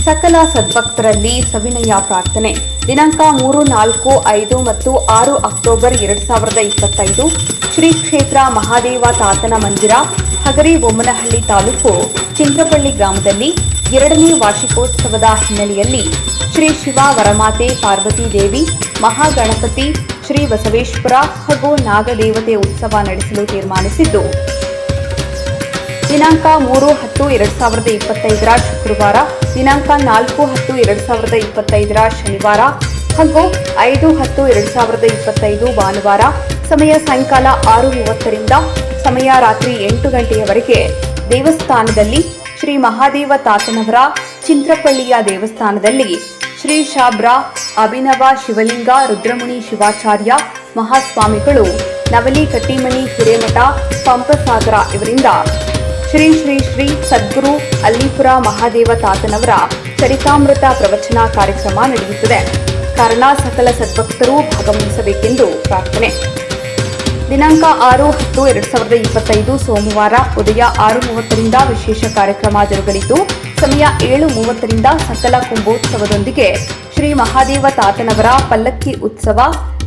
ಸಕಲ ಸದ್ಭಕ್ತರಲ್ಲಿ ಸವಿನಯ ಪ್ರಾರ್ಥನೆ. ದಿನಾಂಕ 3, 4, 5 ಮತ್ತು 6 ಅಕ್ಟೋಬರ್ 2025 ಶ್ರೀ ಕ್ಷೇತ್ರ ಮಹಾದೇವ ತಾತನ ಮಂದಿರ, ಹಗರಿಬೊಮ್ಮನಹಳ್ಳಿ ತಾಲೂಕು, ಚಿಂತ್ರಪಳ್ಳಿ ಗ್ರಾಮದಲ್ಲಿ 2ನೇ ವಾರ್ಷಿಕೋತ್ಸವದ ಹಿನ್ನೆಲೆಯಲ್ಲಿ ಶ್ರೀ ಶಿವ ವರಮಾತೆ ಪಾರ್ವತಿ ದೇವಿ, ಮಹಾಗಣಪತಿ, ಶ್ರೀ ಬಸವೇಶ್ವರ ಹಾಗೂ ನಾಗದೇವತೆ ಉತ್ಸವ ನಡೆಸಲು ತೀರ್ಮಾನಿಸಿದ್ದು, ದಿನಾಂಕ 3/10/2025 ಶುಕ್ರವಾರ, ದಿನಾಂಕ 4/10/2025 ಶನಿವಾರ ಹಾಗೂ 5/10/2025 ಭಾನುವಾರ, ಸಮಯ ಸಾಯಂಕಾಲ 6:30ರಿಂದ ಸಮಯ ರಾತ್ರಿ 8 ಗಂಟೆಯವರೆಗೆ ದೇವಸ್ಥಾನದಲ್ಲಿ ಶ್ರೀ ಮಹಾದೇವ ತಾತನವರ ಚಿಂತ್ರಪಳ್ಳಿಯ ದೇವಸ್ಥಾನದಲ್ಲಿ ಶ್ರೀ ಶಾಬ್ರ ಅಭಿನವ ಶಿವಲಿಂಗ ರುದ್ರಮುನಿ ಶಿವಾಚಾರ್ಯ ಮಹಾಸ್ವಾಮಿಗಳು, ನವಲಿ ಕಟ್ಟಿಮನಿ ಹಿರೇಮಠ ಪಂಪಸಾಗರ ಇವರಿಂದ ಶ್ರೀ ಶ್ರೀ ಶ್ರೀ ಸದ್ಗುರು ಅಲ್ಲಿಪುರ ಮಹಾದೇವ ತಾತನವರ ಚರಿತಾಮೃತ ಪ್ರವಚನ ಕಾರ್ಯಕ್ರಮ ನಡೆಯುತ್ತದೆ. ಕಾರಣ ಸಕಲ ಸದ್ಭಕ್ತರು ಭಾಗವಹಿಸಬೇಕೆಂದು ಪ್ರಾರ್ಥನೆ. ದಿನಾಂಕ 6/10/2025 ಸೋಮವಾರ ಉದಯ 6:30ರಿಂದ ವಿಶೇಷ ಕಾರ್ಯಕ್ರಮ ಜರುಗಲಿದ್ದು, ಸಮಯ 7:30ರಿಂದ ಸಕಲ ಕುಂಭೋತ್ಸವದೊಂದಿಗೆ ಶ್ರೀ ಮಹಾದೇವ ತಾತನವರ ಪಲ್ಲಕ್ಕಿ ಉತ್ಸವ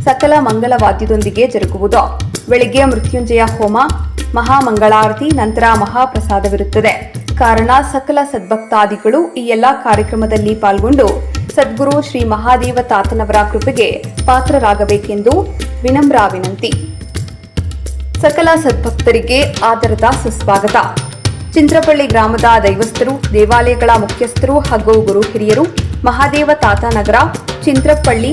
ಸಕಲ ಮಂಗಲವಾದ್ಯದೊಂದಿಗೆ ಜರುಗುವುದು. ಬೆಳಿಗ್ಗೆ ಮೃತ್ಯುಂಜಯ ಹೋಮ, ಮಹಾಮಂಗಳಾರತಿ, ನಂತರ ಮಹಾಪ್ರಸಾದವಿರುತ್ತದೆ. ಕಾರಣ ಸಕಲ ಸದ್ಭಕ್ತಾದಿಗಳು ಈ ಎಲ್ಲಾ ಕಾರ್ಯಕ್ರಮದಲ್ಲಿ ಪಾಲ್ಗೊಂಡು ಸದ್ಗುರು ಶ್ರೀ ಮಹಾದೇವ ತಾತನವರ ಕೃಪೆಗೆ ಪಾತ್ರರಾಗಬೇಕೆಂದು ವಿನಮ್ರ ವಿನಂತಿ. ಸಕಲ ಸದ್ಭಕ್ತರಿಗೆ ಆದರದ ಸುಸ್ವಾಗತ. ಚಿಂತ್ರಪಳ್ಳಿ ಗ್ರಾಮದ ದೈವಸ್ಥರು, ದೇವಾಲಯಗಳ ಮುಖ್ಯಸ್ಥರು ಹಾಗೂ ಗುರು ಹಿರಿಯರು, ಮಹಾದೇವ ತಾತ ನಗರ, ಚಿಂತ್ರಪಳ್ಳಿ,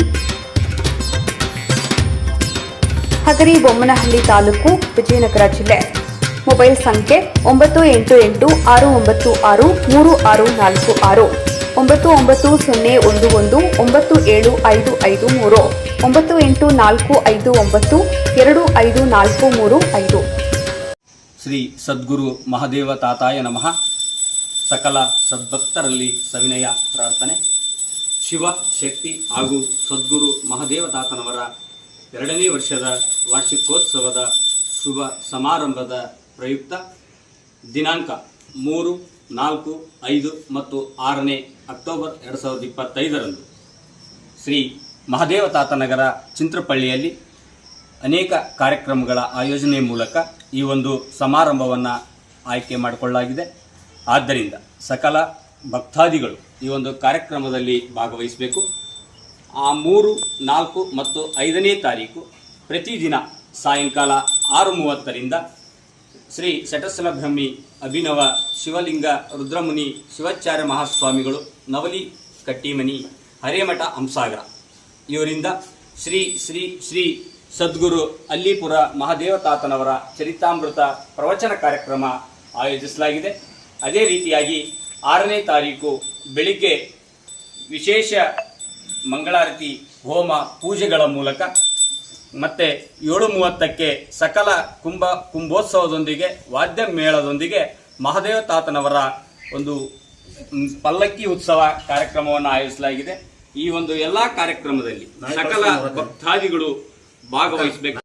ಹಗರಿಬೊಮ್ಮನಹಳ್ಳಿ ತಾಲೂಕು, ವಿಜಯನಗರ ಜಿಲ್ಲೆ. ಮೊಬೈಲ್ ಸಂಖ್ಯೆ 9886636446, 9901197553, 9845925435. ಶ್ರೀ ಸದ್ಗುರು ಮಹಾದೇವ ತಾತಾಯ ನಮಃ. ಸಕಲ ಸದ್ಭಕ್ತರಲ್ಲಿ ಸವಿನಯ ಪ್ರಾರ್ಥನೆ. ಶಿವ ಶಕ್ತಿ ಹಾಗೂ ಸದ್ಗುರು ಮಹಾದೇವ ತಾತನವರ 2ನೇ ವರ್ಷದ ವಾರ್ಷಿಕೋತ್ಸವದ ಶುಭ ಸಮಾರಂಭದ ಪ್ರಯುಕ್ತ ದಿನಾಂಕ 3, 4, 5 ಮತ್ತು 6ನೇ ಅಕ್ಟೋಬರ್ 2025 ಶ್ರೀ ಮಹಾದೇವ ತಾತನಗರ ಚಿಂತ್ರಪಳ್ಳಿಯಲ್ಲಿ ಅನೇಕ ಕಾರ್ಯಕ್ರಮಗಳ ಆಯೋಜನೆ ಮೂಲಕ ಈ ಒಂದು ಸಮಾರಂಭವನ್ನು ಆಯ್ಕೆ ಮಾಡಿಕೊಳ್ಳಲಾಗಿದೆ. ಆದ್ದರಿಂದ ಸಕಲ ಭಕ್ತಾದಿಗಳು ಈ ಒಂದು ಕಾರ್ಯಕ್ರಮದಲ್ಲಿ ಭಾಗವಹಿಸಬೇಕು. 3, 4 ಮತ್ತು 5ನೇ ತಾರೀಕು ಪ್ರತಿದಿನ ಸಾಯಂಕಾಲ 6:30ರಿಂದ ಶ್ರೀ ಶಟಸ್ಥಲ ಬ್ರಹ್ಮಿ ಅಭಿನವ ಶಿವಲಿಂಗ ರುದ್ರಮುನಿ ಶಿವಾಚಾರ್ಯ ಮಹಾಸ್ವಾಮಿಗಳು, ನವಲಿ ಕಟ್ಟಿಮನಿ ಹಿರೇಮಠ ಹಂಸಾಗರ ಇವರಿಂದ ಶ್ರೀ ಶ್ರೀ ಶ್ರೀ ಸದ್ಗುರು ಅಲ್ಲಿಪುರ ಮಹಾದೇವ ತಾತನವರ ಚರಿತಾಮೃತ ಪ್ರವಚನ ಕಾರ್ಯಕ್ರಮ ಆಯೋಜಿಸಲಾಗಿದೆ. ಅದೇ ರೀತಿಯಾಗಿ 6ನೇ ತಾರೀಕು ಬೆಳಿಗ್ಗೆ ವಿಶೇಷ ಮಂಗಳಾರತಿ, ಹೋಮ, ಪೂಜೆಗಳ ಮೂಲಕ ಮತ್ತೆ 7:30ಕ್ಕೆ ಸಕಲ ಕುಂಭೋತ್ಸವದೊಂದಿಗೆ ವಾದ್ಯ ಮೇಳದೊಂದಿಗೆ ಮಹಾದೇವ ತಾತನವರ ಒಂದು ಪಲ್ಲಕ್ಕಿ ಉತ್ಸವ ಕಾರ್ಯಕ್ರಮವನ್ನು ಆಯೋಜಿಸಲಾಗಿದೆ. ಈ ಒಂದು ಎಲ್ಲಾ ಕಾರ್ಯಕ್ರಮದಲ್ಲಿ ಸಕಲ ಭಕ್ತಾದಿಗಳು ಭಾಗವಹಿಸಬೇಕು.